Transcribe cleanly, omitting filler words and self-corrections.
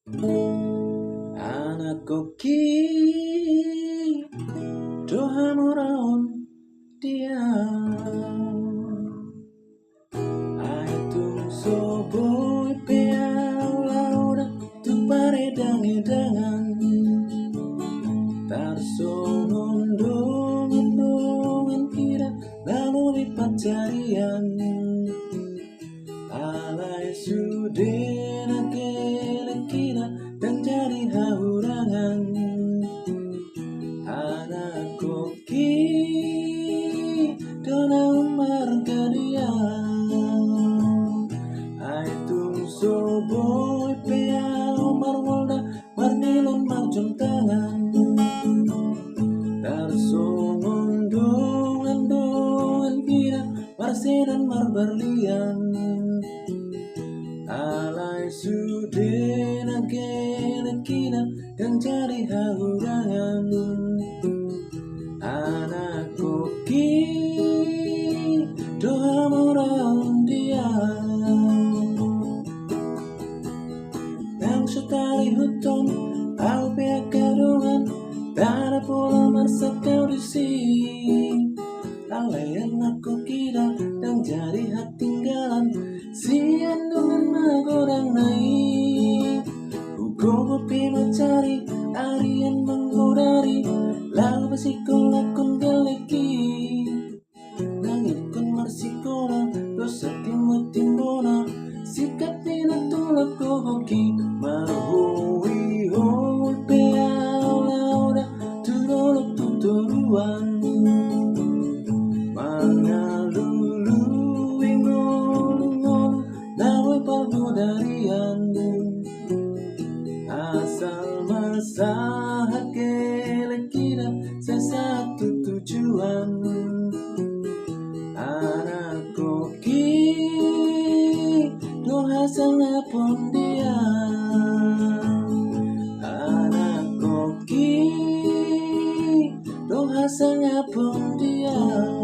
Anak koki doha moraon dia aitung soboy peau lauda tu paredang-edangan tarsongon dongan kira lalu lipat carian alai sudena kele kira dan jadi haurangan anak koki dona umar kadian aitung soboy peau marwalda marnilon marjong tangan tarsongon dongan kira marsedan marberlian alai sudena kele kira dan jadi haurangan anak koki doa moraon dia yang setali huton au pihak kadungan tada pola marsa kau disini alai anak koki dan jadi hak tinggalan sian dengan magodang naik ugo mencari arian menggodari lalu bersikola kun geleki langit kun marsikola dosa timbona sikap tina tulak kohoki marhui hol peau lauda turolok tuturuan mangalulu ingol nawai palgodarian asal masalah kele kira sesatu tujuan anak koki doa sangat pun dia anak koki doa sangat pun dia.